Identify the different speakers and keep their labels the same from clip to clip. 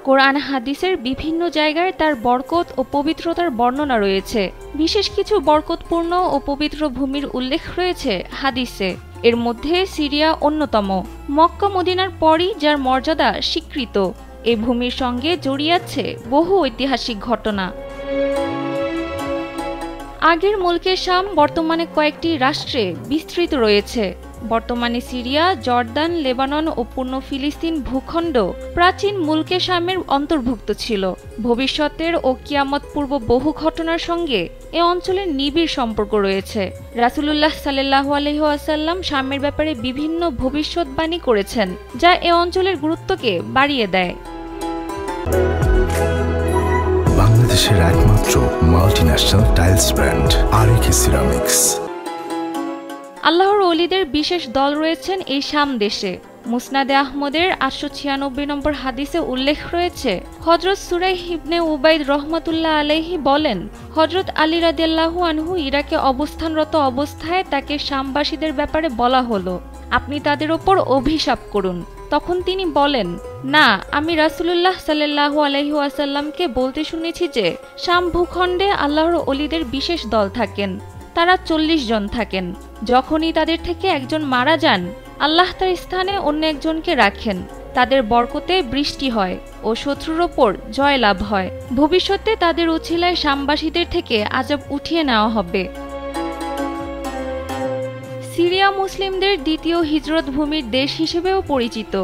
Speaker 1: কোরআন হাদিসের বিভিন্ন জায়গায় তার বরকত ও পবিত্রতার বর্ণনা রয়েছে। বিশেষ কিছু বরকতপূর্ণ ও পবিত্র ভূমির উল্লেখ রয়েছে হাদিসে। এর মধ্যে সিরিয়া অন্যতম। মক্কা মদিনার পরই যার মর্যাদা স্বীকৃত। এই ভূমির সঙ্গে জড়িয়ে আছে বহু ঐতিহাসিক ঘটনা। আগের মুলকে শাম বর্তমানে কয়েকটি রাষ্ট্রে বিস্তৃত রয়েছে। বর্তমানে সিরিয়া, জর্দান, লেবানন ও পূর্ণ ফিলিস্তিন ভূখণ্ড প্রাচীন মুলকে শামের অন্তর্ভুক্ত ছিল। ভবিষ্যতের ও কিয়ামত পূর্ব বহু ঘটনার সঙ্গে এ অঞ্চলের নিবিড় সম্পর্ক রয়েছে। রাসূলুল্লাহ সাল্লাল্লাহু আলাইহি ওয়াসাল্লাম শামের ব্যাপারে বিভিন্ন ভবিষ্যৎবাণী করেছেন, যা এ অঞ্চলের গুরুত্বকে বাড়িয়ে দেয়।
Speaker 2: বাংলাদেশের একমাত্র মাল্টিন্যাশনাল টাইলস ব্র্যান্ড আরিকি সিরামিক্স।
Speaker 1: আল্লাহর ওলিদের বিশেষ দল রয়েছেন এই শাম দেশে। মুসনাদে আহমদের 896 নম্বর হাদিসে উল্লেখ রয়েছে, হযরত সুরাইহ ইবনে উবাইদ রহমাতুল্লাহ আলাইহি বলেন, হযরত আলী রাদিয়াল্লাহু আনহু ইরাকে অবস্থানরত অবস্থায় তাকে শামবাসীদের ব্যাপারে বলা হলো, আপনি তাদের ওপর অভিশাপ করুন। তখন তিনি বলেন, না, আমি রাসূলুল্লাহ সাল্লাল্লাহু আলাইহি ওয়াসাল্লামকে বলতে শুনেছি যে শাম ভূখণ্ডে আল্লাহর ওলিদের বিশেষ দল থাকেন। তারা 40 জন থাকেন। যখনই তাদের থেকে একজন মারা যান, আল্লাহ তার স্থানে অন্য একজনকে রাখেন। তাদের বরকতে বৃষ্টি হয় ও শত্রুর ওপর জয় লাভ হয়। ভবিষ্যতে তাদের উছিলায় শামবাসীদের থেকে আযাব উঠিয়ে নেওয়া হবে। সিরিয়া মুসলিমদের দ্বিতীয় হিজরত ভূমির দেশ হিসেবেও পরিচিত।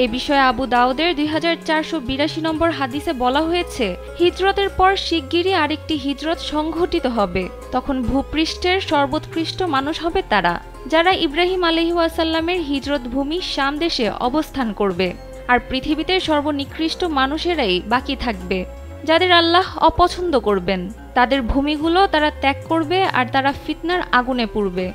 Speaker 1: এ বিষয়ে আবু দাউদের 2482 নম্বর হাদিসে বলা হয়েছে, হিজরতের পর শিগগিরই আরেকটি হিজরত সংঘটিত হবে। তখন ভূপৃষ্ঠের সর্বোৎকৃষ্ট মানুষ হবে তারা, যারা ইব্রাহিম আলাইহিস সালামের হিজরত ভূমি শাম দেশে অবস্থান করবে। আর পৃথিবীতে সর্বনিকৃষ্ট মানুষেরাই বাকি থাকবে, যাদের আল্লাহ অপছন্দ করবেন। তাদের ভূমিগুলো তারা ত্যাগ করবে আর তারা ফিতনার আগুনে পুড়বে।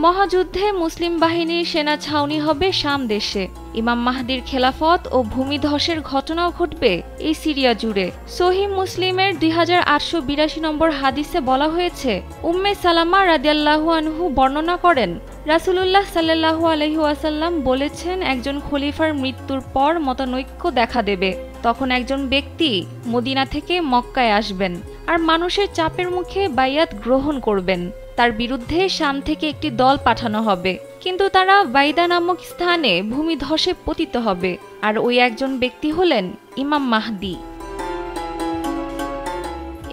Speaker 1: মহাযুদ্ধে মুসলিম বাহিনীর সেনা ছাউনি হবে শাম দেশে। ইমাম মাহদির খেলাফত ও ভূমিধসের ঘটনাও ঘটবে এই সিরিয়া জুড়ে। সহিহ মুসলিমের 2882 নম্বর হাদিসে বলা হয়েছে, উম্মে সালামা রাদিয়াল্লাহু আনহু বর্ণনা করেন, রাসূলুল্লাহ সাল্লাল্লাহু আলাইহি ওয়াসাল্লাম বলেছেন, একজন খলিফার মৃত্যুর পর মতানৈক্য দেখা দেবে। তখন একজন ব্যক্তি মদিনা থেকে মক্কায় আসবেন আর মানুষের চাপের মুখে বাইয়াত গ্রহণ করবেন। তার বিরুদ্ধে শাম থেকে একটি দল পাঠানো হবে, কিন্তু তারা বাইদা নামক স্থানে ভূমিধসে পতিত হবে। আর ওই একজন ব্যক্তি হলেন ইমাম মাহদি।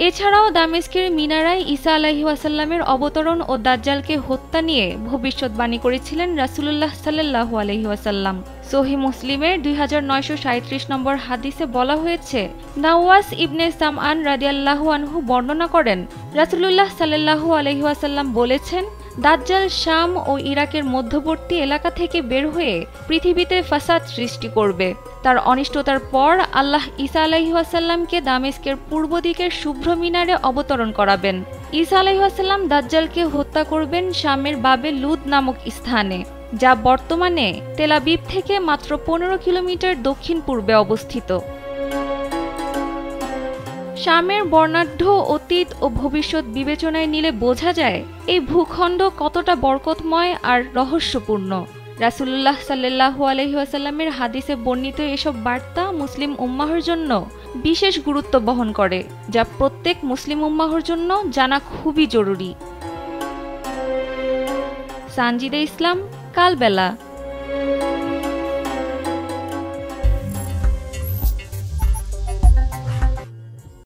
Speaker 1: এছাড়াও দামেস্কের মিনারায় ঈসা আলাইহিস সালামের অবতরণ ও দাজ্জালকে হত্যা নিয়ে ভবিষ্যৎবাণী করেছিলেন রাসূলুল্লাহ সাল্লাল্লাহু আলাইহি ওয়াসাল্লাম। সহিহ মুসলিমের 2937 নম্বর হাদিসে বলা হয়েছে, নাওয়াস ইবনে সামআন রাদিয়াল্লাহু আনহু বর্ণনা করেন, রাসূলুল্লাহ সাল্লাল্লাহু আলাইহি ওয়াসাল্লাম বলেছেন, দাজ্জাল শাম ও ইরাকের মধ্যবর্তী এলাকা থেকে বের হয়ে পৃথিবীতে ফাসাদ সৃষ্টি করবে। তার অনিষ্টতার পর আল্লাহ ঈসা আলাইহিস সালামকে দামেস্কের পূর্ব দিকের শুভ্র মিনারে অবতরণ করাবেন। ঈসা আলাইহিস সালাম দাজ্জালকে হত্যা করবেন শামের বাবে লুদ নামক স্থানে, যা বর্তমানে তেল আবিব থেকে মাত্র 15 কিলোমিটার দক্ষিণ পূর্বে অবস্থিত। শামের বর্ণাঢ্য অতীত ও ভবিষ্যৎ বিবেচনায় নিলে বোঝা যায় এই ভূখণ্ড কতটা বরকতময় আর রহস্যপূর্ণ। রাসূলুল্লাহ সাল্লাল্লাহু আলাইহি ওয়াসাল্লামের হাদিসে বর্ণিত এসব বার্তা মুসলিম উম্মাহর জন্য বিশেষ গুরুত্ব বহন করে, যা প্রত্যেক মুসলিম উম্মাহর জন্য জানা খুবই জরুরি। সানজিদা ইসলাম, কালবেলা।